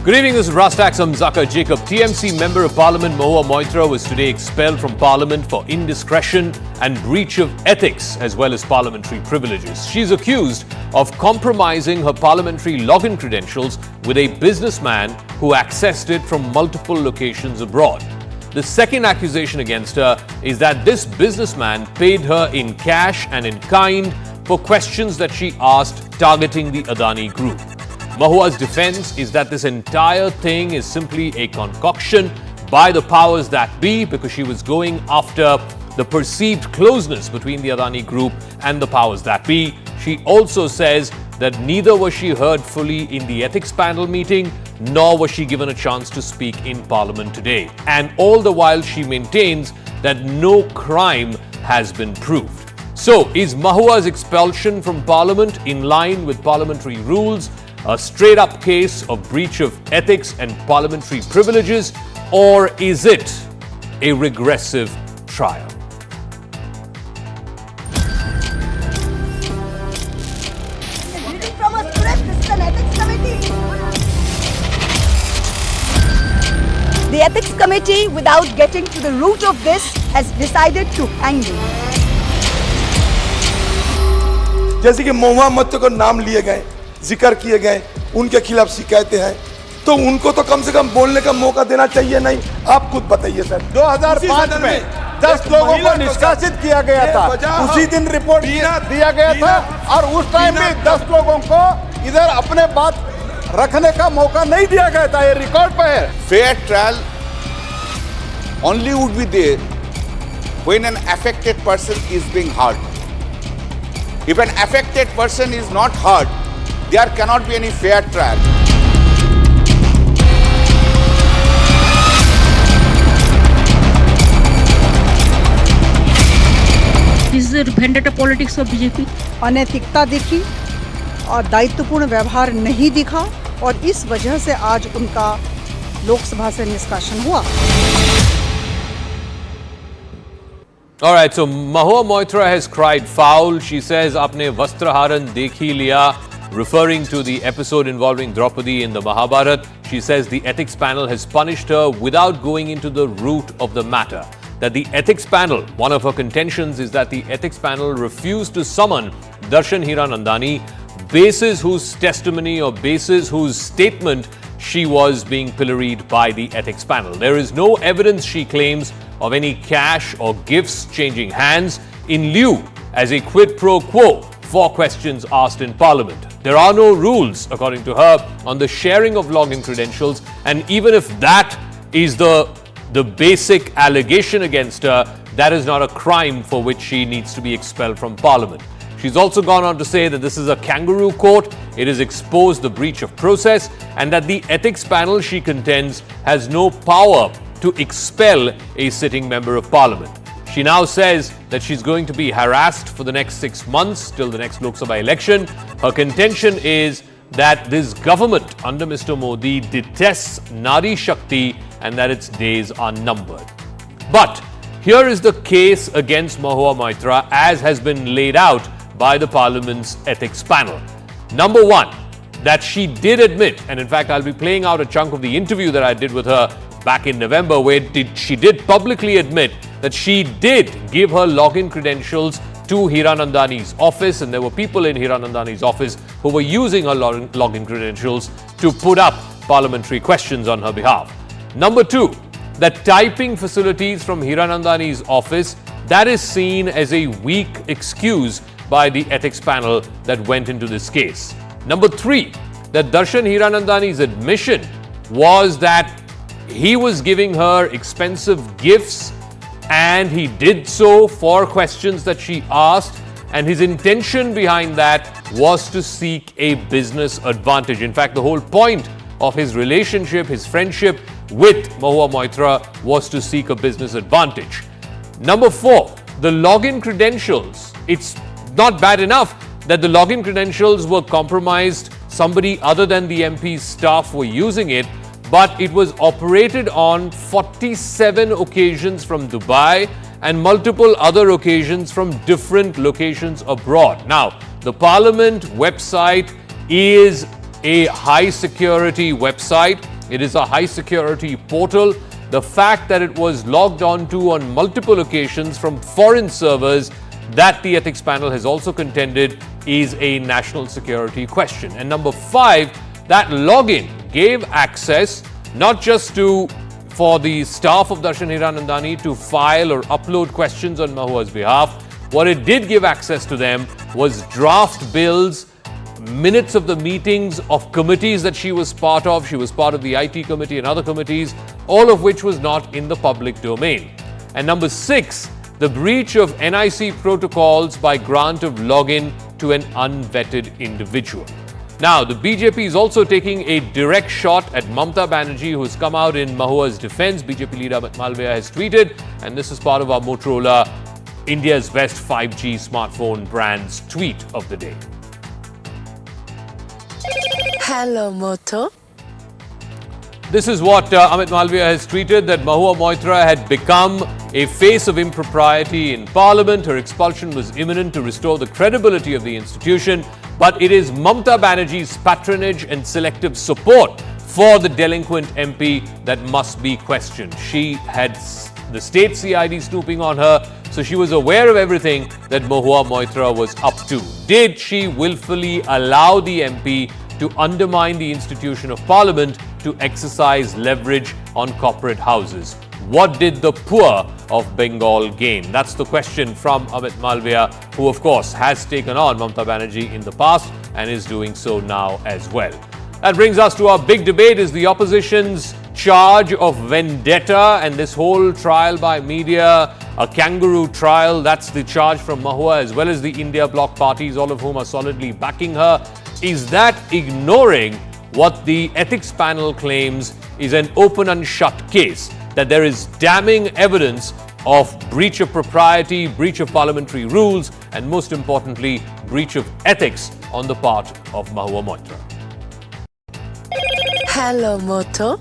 Good evening, this is Rastak Samzaka Jacob. TMC Member of Parliament Mahua Moitra was today expelled from Parliament for indiscretion and breach of ethics as well as parliamentary privileges. She is accused of compromising her parliamentary login credentials with a businessman who accessed it from multiple locations abroad. The second accusation against her is that this businessman paid her in cash and in kind for questions that she asked targeting the Adani Group. Mahua's defense is that this entire thing is simply a concoction by the powers that be because she was going after the perceived closeness between the Adani Group and the powers that be. She also says that neither was she heard fully in the ethics panel meeting, nor was she given a chance to speak in Parliament today. And all the while she maintains that no crime has been proved. So, is Mahua's expulsion from Parliament in line with parliamentary rules, a straight-up case of breach of ethics and parliamentary privileges, or is it a regressive trial? From a script, this is an ethics committee. The ethics committee, without getting to the root of this, has decided to hang me. जैसे कि महुआ मोइत्रा को नाम लिए गए, जिक्र किए गए, उनके खिलाफ शिकायतें हैं, तो उनको तो कम से कम बोलने का मौका देना चाहिए नहीं? आप खुद बताइए सर। 2005 में 10 लोगों को निष्कासित किया गया था, उसी दिन रिपोर्ट दिया गया था और उस टाइम भी 10 लोगों को इधर अपने बात रखने का मौका नहीं दिया गया था। ये रिकॉर्ड पे है। Fair trial only would be there when an affected person is being heard. If an affected person is not heard, there cannot be any fair trial. This is the vendetta politics of BJP. अनैतिकता दिखी और दायित्वपूर्ण व्यवहार नहीं दिखा और इस वजह से आज उनका लोकसभा से निष्कासन हुआ। All right, so Mahua Moitra has cried foul. She says, "Apne vastraharan dekhi liya," referring to the episode involving Draupadi in the Mahabharat. She says the ethics panel has punished her without going into the root of the matter. That the ethics panel, one of her contentions is that the ethics panel refused to summon Darshan Hiranandani, basis whose testimony or basis whose statement she was being pilloried by the ethics panel. There is no evidence, she claims, of any cash or gifts changing hands in lieu as a quid pro quo for questions asked in Parliament. There are no rules, according to her, on the sharing of login credentials, and even if that is the basic allegation against her, that is not a crime for which she needs to be expelled from Parliament. She's also gone on to say that this is a kangaroo court, it has exposed the breach of process, and that the ethics panel, she contends, has no power to expel a sitting member of Parliament. She now says that she's going to be harassed for the next 6 months till the next Lok Sabha election. Her contention is that this government under Mr. Modi detests Nari Shakti and that its days are numbered. But here is the case against Mahua Moitra as has been laid out by the Parliament's ethics panel. Number one, that she did admit, and in fact I'll be playing out a chunk of the interview that I did with her back in November, where she did publicly admit that she did give her login credentials to Hiranandani's office, and there were people in Hiranandani's office who were using her login credentials to put up parliamentary questions on her behalf. Number two, that typing facilities from Hiranandani's office, that is seen as a weak excuse by the ethics panel that went into this case. Number three, that Darshan Hiranandani's admission was that he was giving her expensive gifts and he did so for questions that she asked, and his intention behind that was to seek a business advantage. In fact, the whole point of his relationship, his friendship with Mahua Moitra was to seek a business advantage. Number four, the login credentials. It's not bad enough that the login credentials were compromised, somebody other than the MP's staff were using it, but it was operated on 47 occasions from Dubai and multiple other occasions from different locations abroad. Now, the Parliament website is a high security website. It is a high security portal. The fact that it was logged onto on multiple occasions from foreign servers, that the ethics panel has also contended is a national security question. And number 5, that login gave access not just for the staff of Darshan Hiranandani to file or upload questions on Mahua's behalf. What it did give access to them was draft bills, minutes of the meetings of committees that she was part of. She was part of the IT committee and other committees, all of which was not in the public domain. And number 6, the breach of NIC protocols by grant of login to an unvetted individual. Now, the BJP is also taking a direct shot at Mamata Banerjee, who has come out in Mahua's defense. BJP leader Amit Malviya has tweeted, and this is part of our Motorola India's best 5G smartphone brands tweet of the day. Hello, Moto. This is what Amit Malviya has tweeted, that Mahua Moitra had become a face of impropriety in Parliament. Her expulsion was imminent to restore the credibility of the institution. But it is Mamata Banerjee's patronage and selective support for the delinquent MP that must be questioned. She had the state CID snooping on her, so she was aware of everything that Mahua Moitra was up to. Did she willfully allow the MP to undermine the institution of Parliament to exercise leverage on corporate houses? What did the poor of Bengal gain? That's the question from Amit Malviya, who of course has taken on Mamata Banerjee in the past and is doing so now as well. That brings us to our big debate. Is the opposition's charge of vendetta and this whole trial by media a kangaroo trial? That's the charge from Mahua as well as the India bloc parties, all of whom are solidly backing her. Is that ignoring what the ethics panel claims is an open and shut case, that there is damning evidence of breach of propriety, breach of parliamentary rules, and most importantly, breach of ethics on the part of Mahua Moitra? Hello, Moto.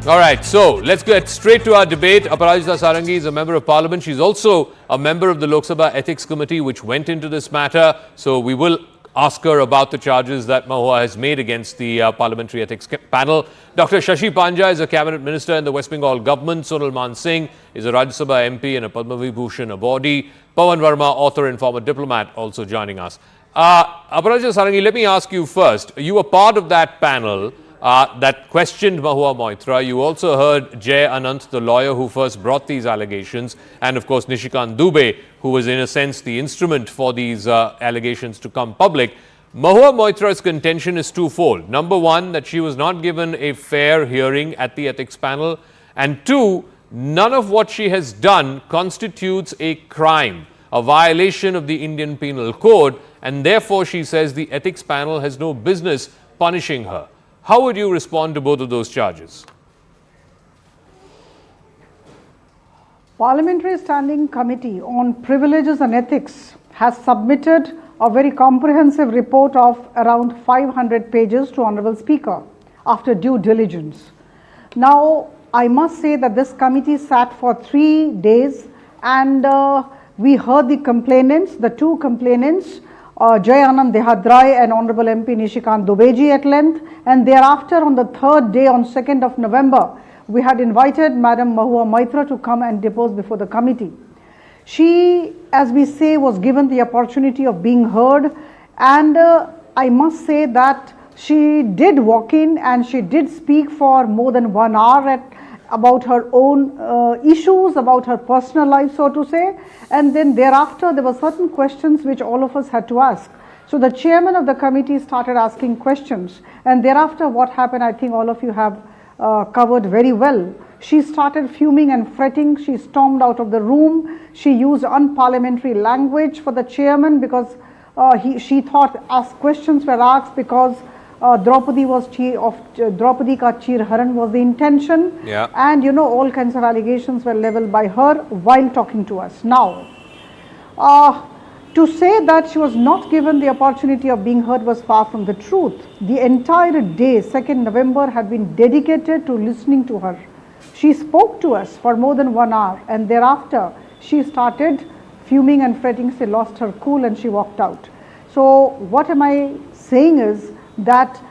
All right, so let's get straight to our debate. Aparajita Sarangi is a member of parliament. She's also a member of the Lok Sabha Ethics Committee, which went into this matter. So we will ask her about the charges that Mahua has made against the Parliamentary Ethics Panel. Dr. Shashi Panja is a cabinet minister in the West Bengal government. Sonal Man Singh is a Rajya Sabha MP and a Padma Vibhushan awardee. Pawan Verma, author and former diplomat, also joining us. Aparajita Sarangi, let me ask you first. You were part of that panel that questioned Mahua Moitra. You also heard Jay Anant, the lawyer who first brought these allegations, and of course Nishikant Dubey, who was in a sense the instrument for these allegations to come public. Mahua Moitra's contention is twofold. Number one, that she was not given a fair hearing at the ethics panel, and two, none of what she has done constitutes a crime, a violation of the Indian Penal Code, and therefore she says the ethics panel has no business punishing her. How would you respond to both of those charges? Parliamentary Standing Committee on Privileges and Ethics has submitted a very comprehensive report of around 500 pages to Honorable Speaker after due diligence. Now, I must say that this committee sat for 3 days and we heard the complainants, the two complainants, Jay Anand Dehadrai and Honorable MP Nishikant Dubey at length, and thereafter on the third day, on 2nd of November, we had invited Madam Mahua Moitra to come and depose before the committee. She, as we say, was given the opportunity of being heard, and I must say that she did walk in and she did speak for more than 1 hour about her own issues, about her personal life, so to say, and then thereafter there were certain questions which all of us had to ask. So the chairman of the committee started asking questions, and thereafter what happened, I think all of you have covered very well. She started fuming and fretting. She stormed out of the room. She used unparliamentary language for the chairman because she thought questions were asked because Draupadi ka Chir Haran was the intention, and all kinds of allegations were leveled by her while talking to us. Now, to say that she was not given the opportunity of being heard was far from the truth. The entire day, 2nd November, had been dedicated to listening to her. She spoke to us for more than 1 hour, and thereafter she started fuming and fretting. She lost her cool and she walked out. So what am I saying is that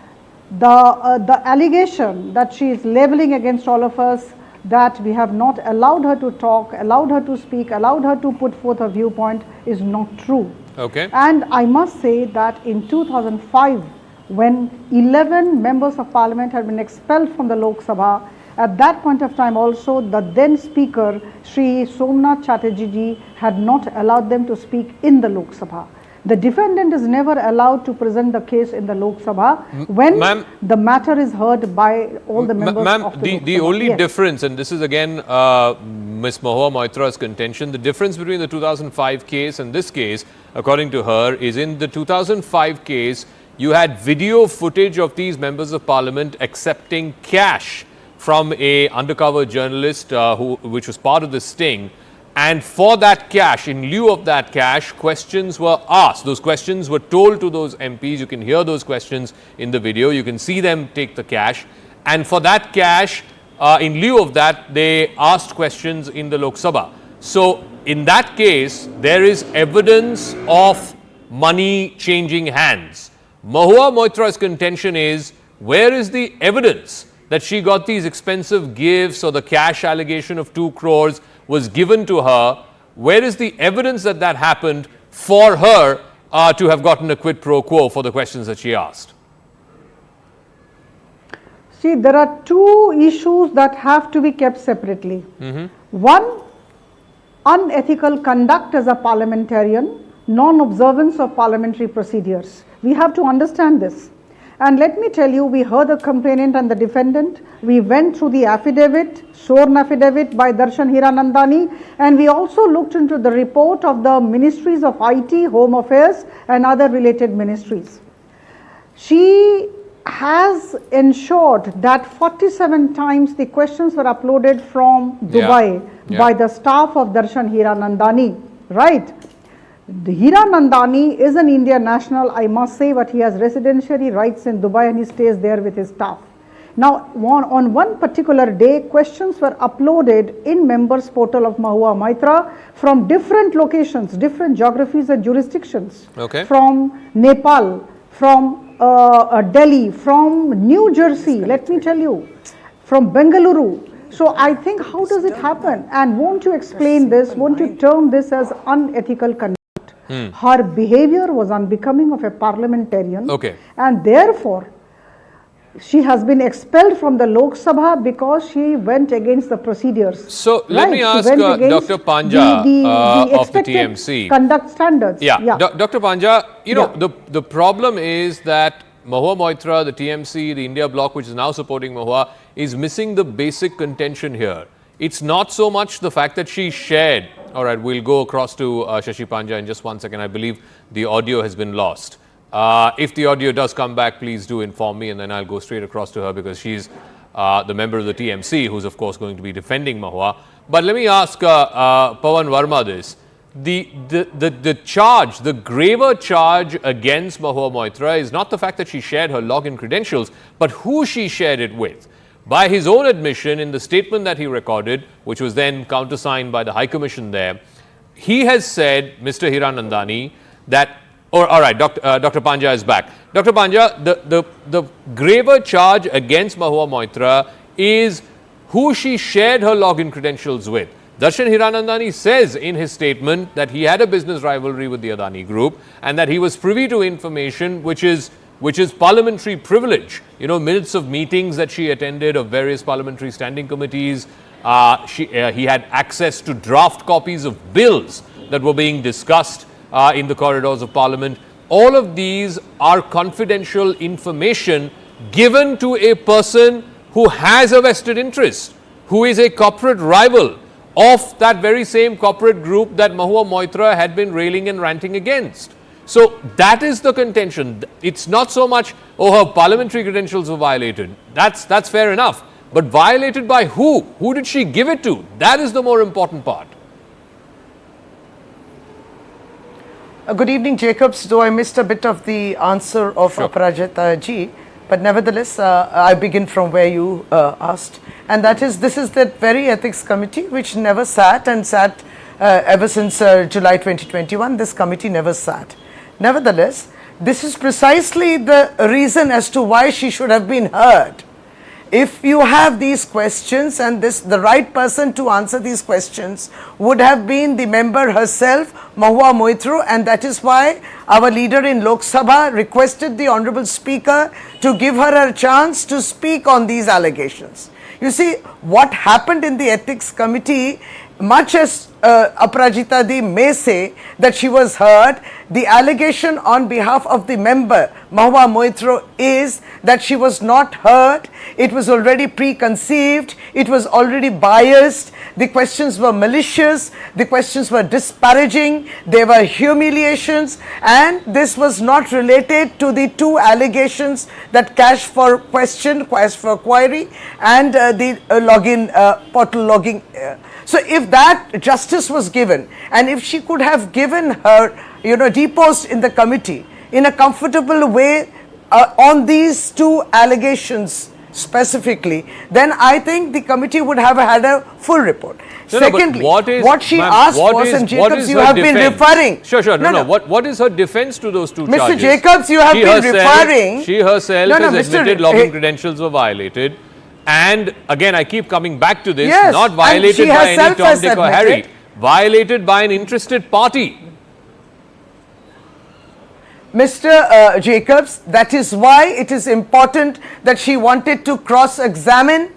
the allegation that she is leveling against all of us, that we have not allowed her to talk, allowed her to speak, allowed her to put forth a viewpoint, is not true. Okay. And I must say that in 2005, when 11 members of parliament had been expelled from the Lok Sabha, at that point of time also the then speaker Sri Somnath Chatterjee ji had not allowed them to speak in the Lok Sabha. The defendant is never allowed to present the case in the Lok Sabha when the matter is heard by all the members of the Lok Sabha. The only difference, and this is again Ms. Mahua Moitra's contention, the difference between the 2005 case and this case, according to her, is in the 2005 case, you had video footage of these members of parliament accepting cash from a undercover journalist which was part of the sting. And for that cash, in lieu of that cash, questions were asked. Those questions were told to those MPs. You can hear those questions in the video. You can see them take the cash. And for that cash, in lieu of that, they asked questions in the Lok Sabha. So in that case, there is evidence of money changing hands. Mahua Moitra's contention is, where is the evidence that she got these expensive gifts or the cash allegation of 2 crores was given to her? Where is the evidence that that happened for her to have gotten a quid pro quo for the questions that she asked? See, there are 2 issues that have to be kept separately. One, unethical conduct as a parliamentarian, non-observance of parliamentary procedures. We have to understand this. And let me tell you, we heard the complainant and the defendant. We went through the affidavit, sworn affidavit by Darshan Hiranandani, and we also looked into the report of the Ministries of IT, Home Affairs and other related ministries. She has ensured that 47 times the questions were uploaded from Dubai by the staff of Darshan Hiranandani, right? The Hiranandani is an Indian national, I must say, but he has residentiary rights in Dubai and he stays there with his staff. Now, on one particular day, questions were uploaded in members portal of Mahua Moitra from different locations, different geographies and jurisdictions. From Nepal, from Delhi, from New Jersey, let me tell you, from Bengaluru. So I think, how does it happen? And won't you explain this? Won't you term this as unethical conduct? Her behavior was unbecoming of a parliamentarian, and therefore she has been expelled from the Lok Sabha because she went against the procedures. So let me ask Dr. Panja of the TMC. Conduct standards. Dr. Panja, you know, the problem is that Mahua Moitra, the TMC, the India bloc, which is now supporting Mahua, is missing the basic contention here. It's not so much the fact that she shared. All right, we'll go across to Shashi Panja in just 1 second. I believe the audio has been lost. If the audio does come back, please do inform me, and then I'll go straight across to her because she's the member of the TMC who's, of course, going to be defending Mahua. But let me ask Pawan Verma this. The charge, the graver charge against Mahua Moitra is not the fact that she shared her login credentials, but who she shared it with. By his own admission in the statement that he recorded, which was then countersigned by the High Commission there, he has said, Mr. Hiranandani, that, all right, Dr. Panja is back. Dr. Panja, the graver charge against Mahua Moitra is who she shared her login credentials with. Darshan Hiranandani says in his statement that he had a business rivalry with the Adani Group and that he was privy to information which is parliamentary privilege. You know, minutes of meetings that she attended of various parliamentary standing committees. He had access to draft copies of bills that were being discussed in the corridors of Parliament. All of these are confidential information given to a person who has a vested interest, who is a corporate rival of that very same corporate group that Mahua Moitra had been railing and ranting against. So that is the contention. It's not so much, oh, her parliamentary credentials were violated. That's fair enough. But violated by who? Who did she give it to? That is the more important part. Good evening, Jacobs. Though I missed a bit of the answer of Prajit ji, but nevertheless, I begin from where you asked. And that is, this is that very ethics committee which never sat and sat ever since July 2021. This committee never sat. Nevertheless, this is precisely the reason as to why she should have been heard. If you have these questions, and the right person to answer these questions would have been the member herself, Mahua Moitra, and that is why our leader in Lok Sabha requested the Honorable Speaker to give her a chance to speak on these allegations. You see, what happened in the Ethics Committee, much as Aparajita Di may say that she was heard, the allegation on behalf of the member, Mahua Moitra, is that she was not heard. It was already preconceived. It was already biased. The questions were malicious. The questions were disparaging. There were humiliations. And this was not related to the two allegations that cash for question, cash for query, and the login, portal logging. So if that justice was given, and if she could have given her, deposed in the committee in a comfortable way on these two allegations specifically, then I think the committee would have had a full report. No, Secondly, no, what she asked was, and Jacobs, you have been referring. Sure. No. What is her defense to those two Mr. charges? Jacobs, you have been referring. She herself has admitted login credentials were violated. And again, I keep coming back to this, yes, not violated by any Tom, Dick or Harry, admitted. violated by an interested party. Mr. Jacobs, that is why it is important that she wanted to cross-examine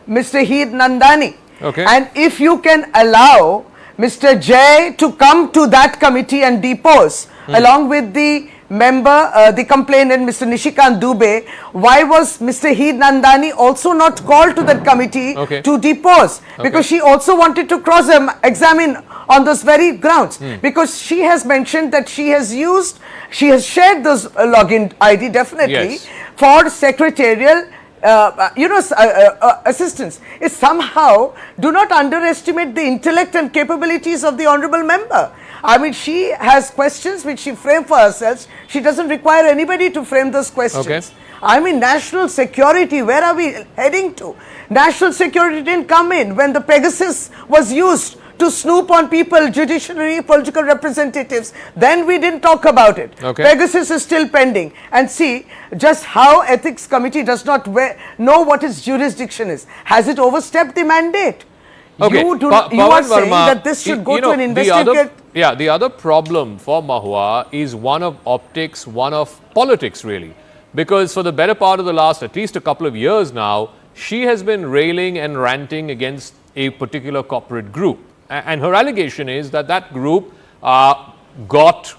Mr. Heed Nandani. Okay. And if you can allow Mr. Jay to come to that committee and depose along with the member, the complainant, Mr. Nishikant Dubey, why was Mr. Heed Nandani also not called to that committee to depose? Because she also wanted to cross-examine on those very grounds. Because she has mentioned that she has shared those login ID definitely for secretarial assistance. Is somehow, do not underestimate the intellect and capabilities of the honorable member. I mean, she has questions which she framed for herself. She doesn't require anybody to frame those questions. I mean, national security, where are we heading to? National security didn't come in when the Pegasus was used to snoop on people, judiciary, political representatives. Then we didn't talk about it. Pegasus is still pending. And see just how Ethics Committee does not know what its jurisdiction is. Has it overstepped the mandate? You are saying that this should go to an investigator. The other problem for Mahua is one of optics, one of politics really. Because for the better part of the last at least a couple of years now, she has been railing and ranting against a particular corporate group. And her allegation is that that group got,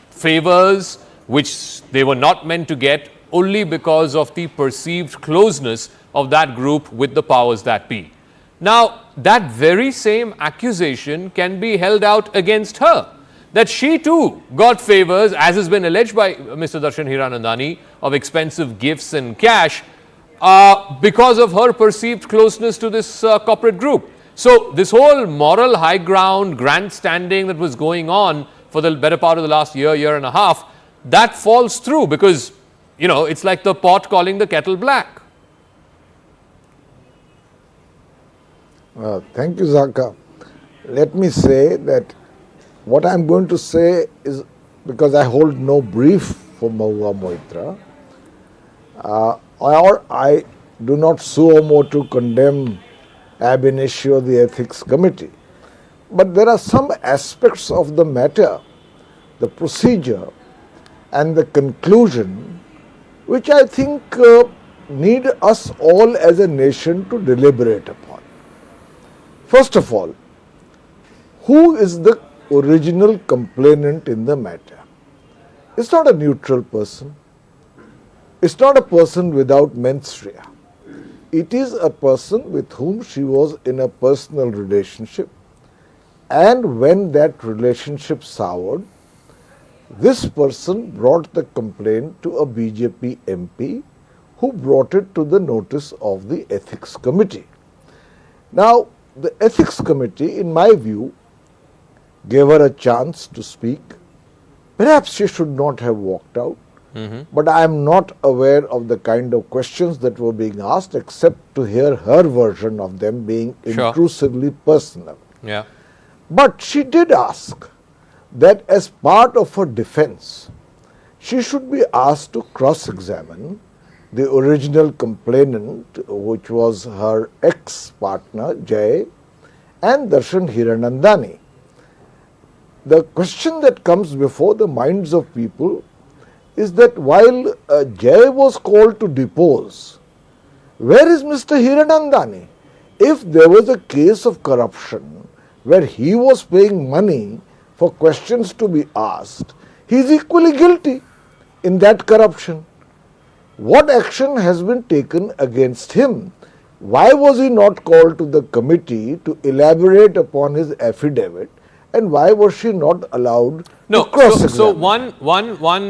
favors which they were not meant to get only because of the perceived closeness of that group with the powers that be. Now, that very same accusation can be held out against her, that she too got favors, as has been alleged by Mr. Darshan Hiranandani, of expensive gifts and cash because of her perceived closeness to this corporate group. So, this whole moral high ground, grandstanding that was going on for the better part of the last year and a half, that falls through because, it's like the pot calling the kettle black. Thank you, Zaka. Let me say that what I am going to say is because I hold no brief for Mahua Moitra, or I do not suo motu condemn ab initio the Ethics Committee. But there are some aspects of the matter, the procedure and the conclusion, which I think need us all as a nation to deliberate upon. First of all, who is the original complainant in the matter? It's not a neutral person. It's not a person without mens rea. It is a person with whom she was in a personal relationship, and when that relationship soured, this person brought the complaint to a BJP MP who brought it to the notice of the Ethics Committee. Now, the Ethics Committee, in my view, gave her a chance to speak. Perhaps she should not have walked out, but I am not aware of the kind of questions that were being asked except to hear her version of them being intrusively personal. Yeah. But she did ask that as part of her defense, she should be asked to cross-examine the original complainant, which was her ex-partner Jay and Darshan Hiranandani. The question that comes before the minds of people is that while Jay was called to depose, where is Mr. Hiranandani? If there was a case of corruption where he was paying money for questions to be asked, he is equally guilty in that corruption. What action has been taken against him? Why was he not called to the committee to elaborate upon his affidavit? And why was she not allowed to cross-examine? So one.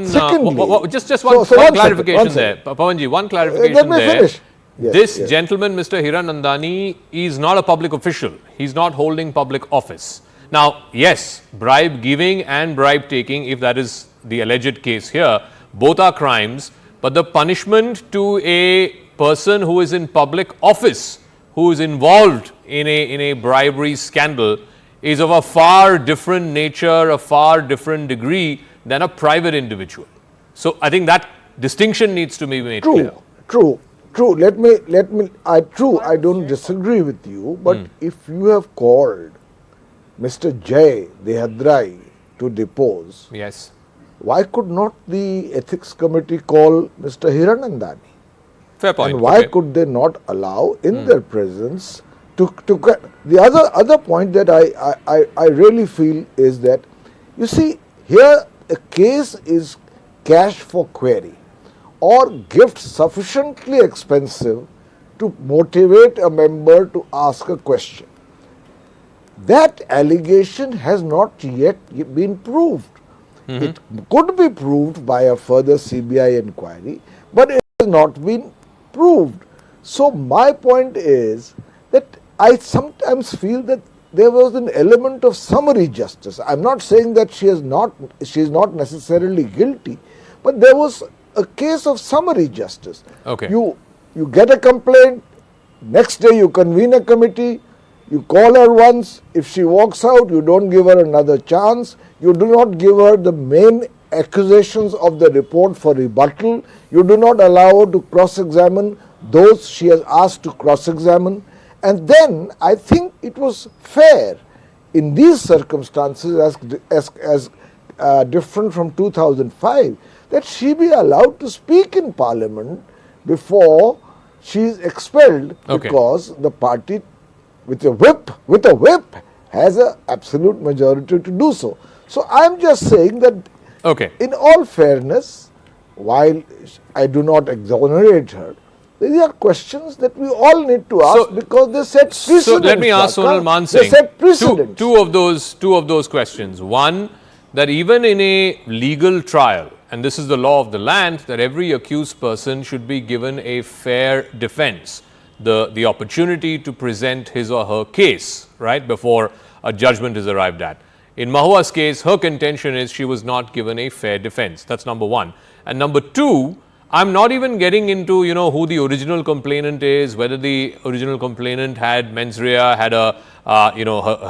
Secondly, just one clarification there, Pawanji. One clarification let me there. finish. Yes, This gentleman, Mr. Hiranandani, is not a public official. He's not holding public office. Now, yes, bribe giving and bribe taking, if that is the alleged case here, both are crimes. But the punishment to a person who is in public office, who is involved in a bribery scandal, is of a far different nature, a far different degree than a private individual. So I think that distinction needs to be made clear. True. I don't disagree with you, but if you have called Mr. Jay Dehadrai to depose, yes, why could not the ethics committee call Mr. Hiranandani? Fair point. And why could they not allow in their presence to the other point that I really feel is that, you see, here a case is cash for query or gift sufficiently expensive to motivate a member to ask a question. That allegation has not yet been proved. It could be proved by a further CBI inquiry, but it has not been proved. So my point is that I sometimes feel that there was an element of summary justice. I'm not saying that she is not necessarily guilty, but there was a case of summary justice. Okay. You get a complaint, next day you convene a committee, you call her once, if she walks out, you don't give her another chance, you do not give her the main accusations of the report for rebuttal, you do not allow her to cross-examine those she has asked to cross-examine, and then I think it was fair in these circumstances as different from 2005 that she be allowed to speak in Parliament before she is expelled, because the party with a whip has an absolute majority to do so. So I am just saying that in all fairness, while I do not exonerate her, these are questions that we all need to ask because they set precedents. So let me ask Sonal Mansingh. They set precedents. Two of those questions. One, that even in a legal trial, and this is the law of the land, that every accused person should be given a fair defense, the opportunity to present his or her case, right, before a judgment is arrived at. In Mahua's case, her contention is she was not given a fair defense. That's number one. And number two, I'm not even getting into, who the original complainant is, whether the original complainant had mens rea, had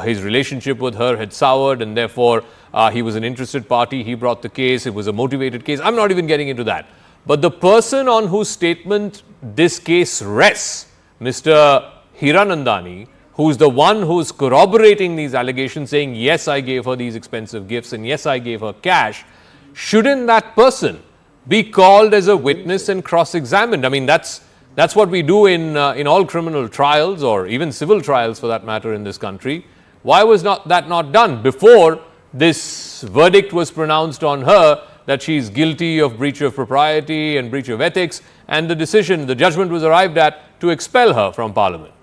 his relationship with her had soured, and therefore he was an interested party, he brought the case, it was a motivated case. I'm not even getting into that. But the person on whose statement this case rests, Mr. Hiranandani, who's the one who's corroborating these allegations, saying, yes, I gave her these expensive gifts, and yes, I gave her cash, shouldn't that person be called as a witness and cross-examined? I mean, that's what we do in all criminal trials, or even civil trials for that matter in this country. Why was that not done before this verdict was pronounced on her that she's guilty of breach of propriety and breach of ethics, and the judgment was arrived at to expel her from Parliament?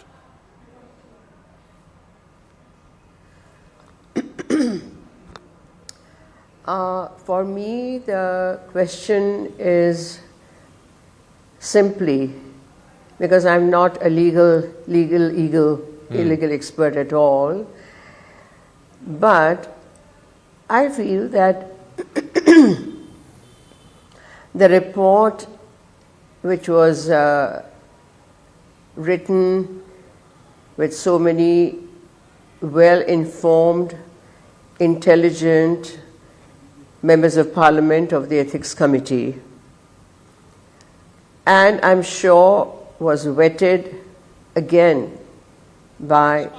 For me, the question is simply, because I'm not a illegal expert at all, but I feel that the report which was written with so many well-informed, intelligent, members of Parliament of the Ethics Committee, and I'm sure was vetted again by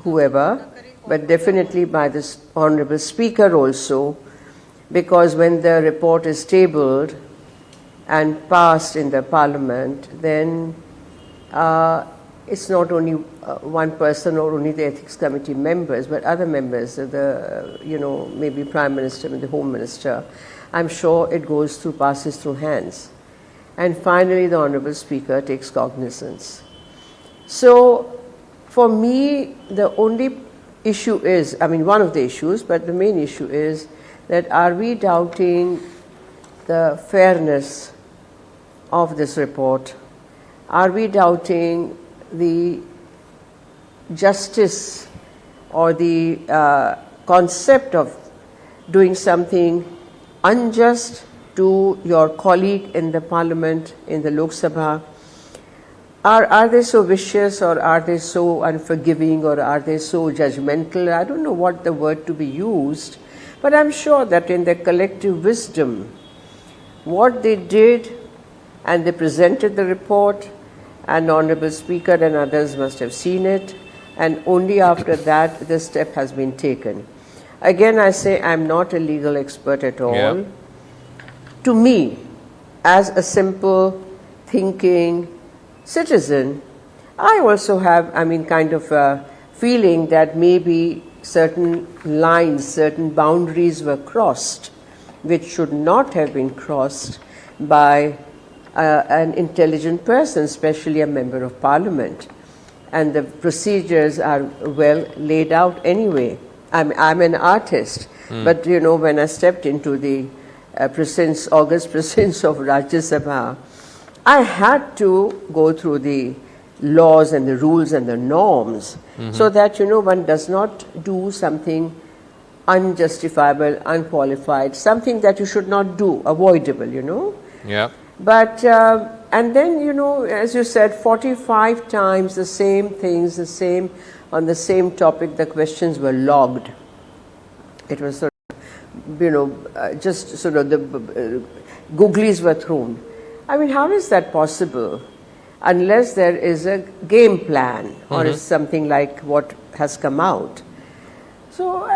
whoever, but definitely by this Honourable Speaker also, because when the report is tabled and passed in the Parliament, then it's not only one person or only the Ethics Committee members, but other members, maybe Prime Minister and the Home Minister. I'm sure it goes through, passes through hands. And finally, the Honourable Speaker takes cognizance. So, for me, the only issue is, one of the issues, but the main issue is that are we doubting the fairness of this report? Are we doubting the justice or the concept of doing something unjust to your colleague in the Parliament, in the Lok Sabha? Are they so vicious, or are they so unforgiving, or are they so judgmental? I don't know what the word to be used, but I'm sure that in their collective wisdom, what they did, and they presented the report, and Honourable Speaker and others must have seen it, and only after that this step has been taken. Again, I say I'm not a legal expert at all. Yeah. To me, as a simple thinking citizen, I also have, kind of a feeling that maybe certain lines, certain boundaries were crossed, which should not have been crossed by an intelligent person, especially a member of Parliament. And the procedures are well laid out anyway. I'm an artist, but when I stepped into the August presence of Rajya Sabha, I had to go through the laws and the rules and the norms, so that one does not do something unjustifiable, unqualified, something that you should not do, avoidable, Yeah. But, and then, as you said, 45 times the same things, on the same topic, the questions were logged. It was sort of, just sort of the googlies were thrown. How is that possible? Unless there is a game plan or is something like what has come out. So,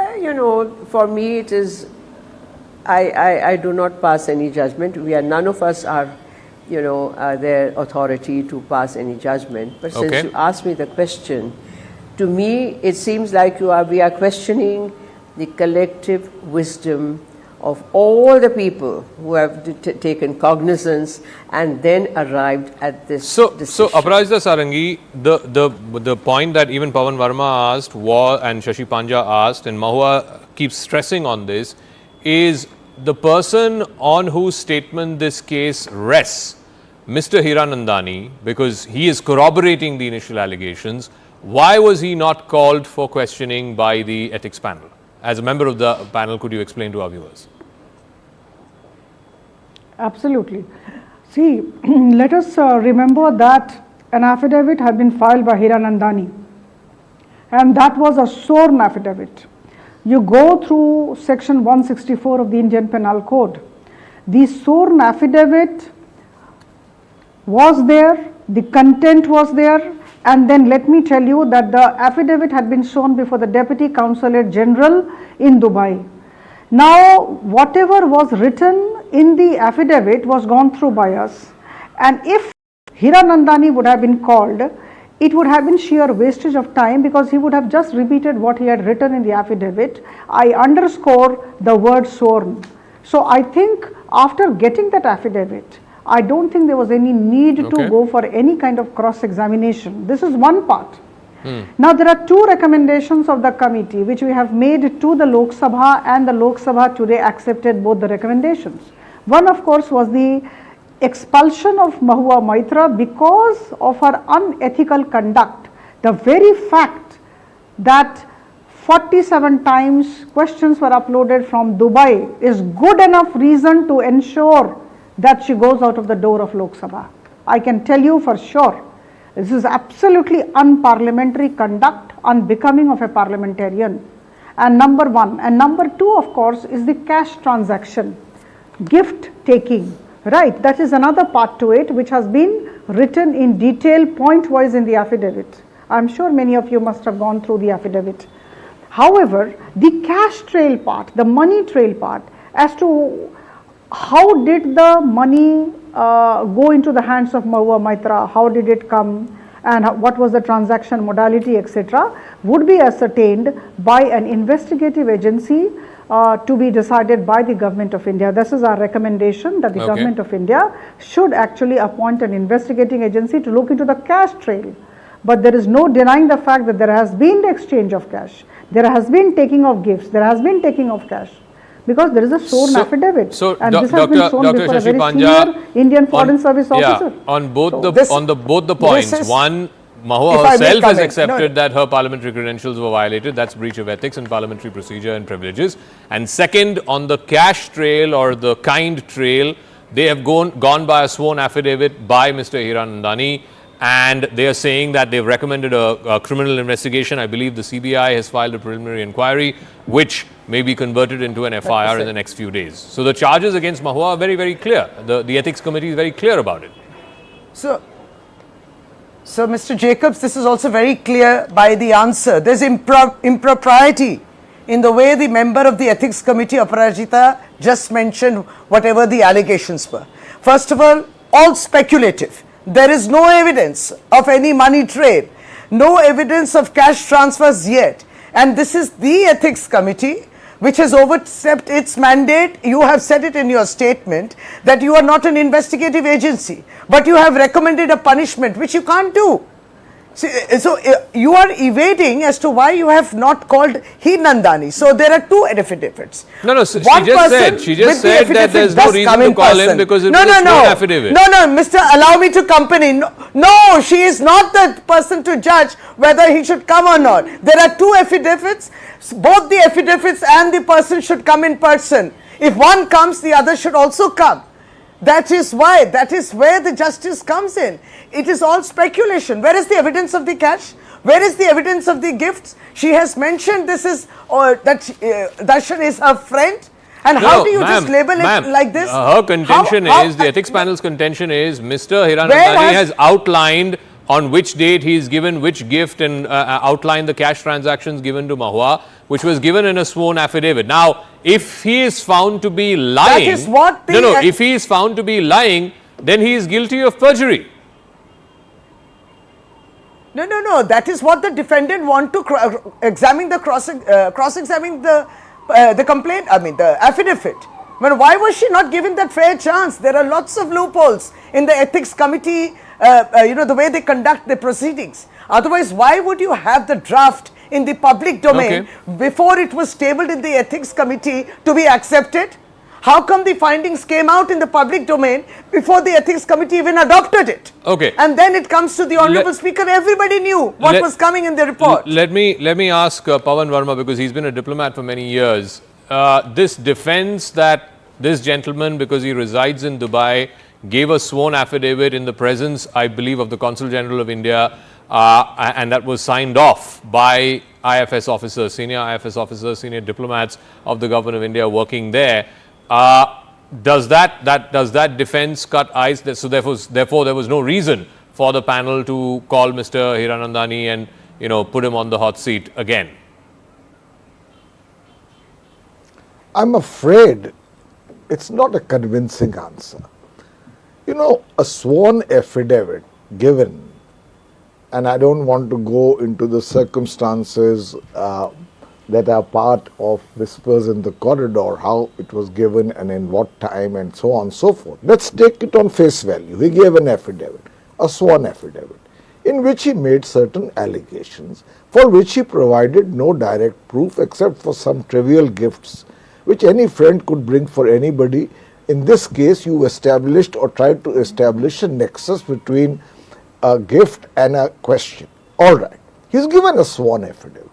for me it is, I do not pass any judgment. None of us are, their authority to pass any judgment. But since you asked me the question, to me it seems like we are questioning the collective wisdom of all the people who have taken cognizance and then arrived at this decision. So Aparajita Sarangi, the point that even Pawan Verma asked and Shashi Panja asked, and Mahua keeps stressing on this, is the person on whose statement this case rests, Mr. Hiranandani, because he is corroborating the initial allegations. Why was he not called for questioning by the ethics panel? As a member of the panel, could you explain to our viewers? Absolutely. See, let us remember that an affidavit had been filed by Hiranandani, and that was a sworn affidavit. You go through section 164 of the Indian Penal Code. The sworn affidavit was there, the content was there, and then let me tell you that the affidavit had been shown before the Deputy Consulate General in Dubai. Now, whatever was written in the affidavit was gone through by us, and if Hiranandani would have been called, it would have been sheer wastage of time, because he would have just repeated what he had written in the affidavit. I underscore the word sworn. So I think after getting that affidavit, I don't think there was any need to go for any kind of cross-examination. This is one part. Now there are two recommendations of the committee which we have made to the Lok Sabha, and the Lok Sabha today accepted both the recommendations. One, of course, was the expulsion of Mahua Moitra because of her unethical conduct. The very fact that 47 times questions were uploaded from Dubai is good enough reason to ensure that she goes out of the door of Lok Sabha. I can tell you for sure. This is absolutely unparliamentary conduct, unbecoming of a parliamentarian. And number one. And number two, of course, is the cash transaction, gift taking, right? That is another part to it, which has been written in detail, point-wise in the affidavit. I'm sure many of you must have gone through the affidavit. However, the cash trail part, the money trail part, as to how did the money go into the hands of Mahua Moitra, how did it come, and what was the transaction modality, etc., would be ascertained by an investigative agency to be decided by the Government of India. This is our recommendation, that the Government of India should actually appoint an investigating agency to look into the cash trail. But there is no denying the fact that there has been the exchange of cash, there has been taking of gifts, there has been taking of cash, because there is a sworn affidavit, and this has been sworn before a very senior Indian Foreign Service officer. Yeah, on both the points, one, Mahua herself has accepted that her parliamentary credentials were violated. That's breach of ethics and parliamentary procedure and privileges. And second, on the cash trail or the kind trail, they have gone by a sworn affidavit by Mr. Hiranandani, and they are saying that they've recommended a criminal investigation. I believe the CBI has filed a preliminary inquiry, which may be converted into an FIR in the next few days. So the charges against Mahua are very, very clear. The Ethics Committee is very clear about it. So, Mr. Jacobs, this is also very clear by the answer. There's impropriety in the way the member of the Ethics Committee, Aparajita, just mentioned whatever the allegations were. First of all speculative. There is no evidence of any money trail, no evidence of cash transfers yet. And this is the Ethics Committee which has overstepped its mandate. You have said it in your statement that you are not an investigative agency, but you have recommended a punishment which you can't do. So you are evading as to why you have not called Hiranandani. So there are two affidavits. No, she just said that there's no reason to call him because it was a sworn affidavit. No, Mr. Allow me to accompany. No, she is not the person to judge whether he should come or not. There are two affidavits. Both the affidavits and the person should come in person. If one comes, the other should also come. That is why, that is where the justice comes in. It is all speculation. Where is the evidence of the cash? Where is the evidence of the gifts? She has mentioned this is, that Darshan is her friend. And how do you just label it like this? Her contention is, the ethics panel's contention is, Mr. Hiranandani has outlined on which date he is given which gift and outlined the cash transactions given to Mahua, which was given in a sworn affidavit. Now, if he is found to be lying, that is what if he is found to be lying, then he is guilty of perjury. No. That is what the defendant want to examine the cross-examine the complaint. I mean the affidavit. But why was she not given that fair chance? There are lots of loopholes in the ethics committee. The way they conduct the proceedings. Otherwise, why would you have the draft in the public domain before it was tabled in the ethics committee to be accepted? How come the findings came out in the public domain before the ethics committee even adopted it? And then it comes to the Honorable Speaker. Everybody knew what was coming in the report. Let me ask Pawan Verma, because he's been a diplomat for many years. This defense that this gentleman, because he resides in Dubai, gave a sworn affidavit in the presence, I believe, of the Consul General of India, and that was signed off by IFS officers, senior IFS officers, senior diplomats of the Government of India working there. Does that defense cut eyes? So therefore, there was no reason for the panel to call Mr. Hiranandani and put him on the hot seat again. I'm afraid it's not a convincing answer. A sworn affidavit given, and I don't want to go into the circumstances that are part of Whispers in the Corridor, how it was given and in what time and so on and so forth. Let's take it on face value. He gave an affidavit, a sworn affidavit, in which he made certain allegations for which he provided no direct proof except for some trivial gifts which any friend could bring for anybody. In this case, you established or tried to establish a nexus between a gift and a question. All right. He's given a sworn affidavit.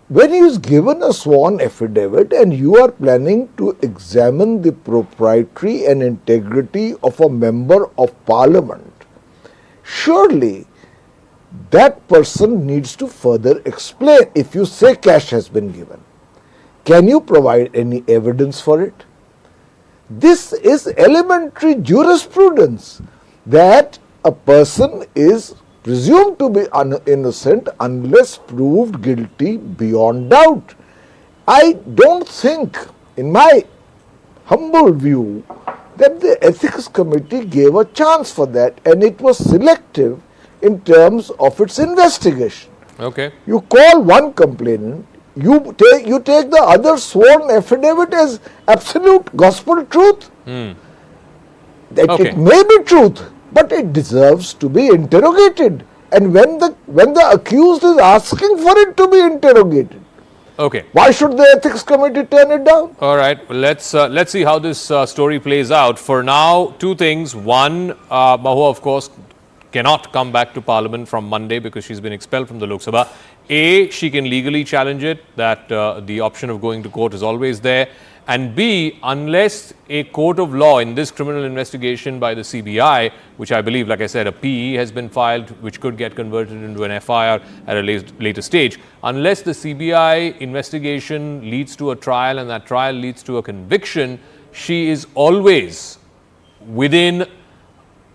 When he is given a sworn affidavit and you are planning to examine the propriety and integrity of a member of parliament, surely that person needs to further explain. If you say cash has been given, can you provide any evidence for it? This is elementary jurisprudence, that a person is presumed to be innocent unless proved guilty beyond doubt. I don't think, in my humble view, that the Ethics Committee gave a chance for that, and it was selective in terms of its investigation. Okay. You call one complainant, you take the other sworn affidavit as absolute gospel truth. That Okay. it may be truth, but it deserves to be interrogated. And when the accused is asking for it to be interrogated, Okay. why should the Ethics Committee turn it down? All right. Well, let's see how this story plays out. For now, two things. One, Mahua, of course, cannot come back to Parliament from Monday because she's been expelled from the Lok Sabha. A, she can legally challenge it, that the option of going to court is always there. And B, unless a court of law in this criminal investigation by the CBI, which I believe, like I said, a PE has been filed, which could get converted into an FIR at a later stage, unless the CBI investigation leads to a trial and that trial leads to a conviction, she is always within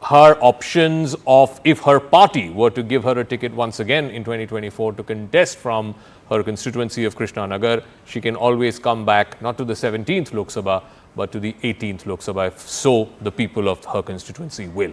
her options of, if her party were to give her a ticket once again in 2024 to contest from her constituency of Krishnanagar, she can always come back not to the 17th Lok Sabha but to the 18th Lok Sabha, if so the people of her constituency will.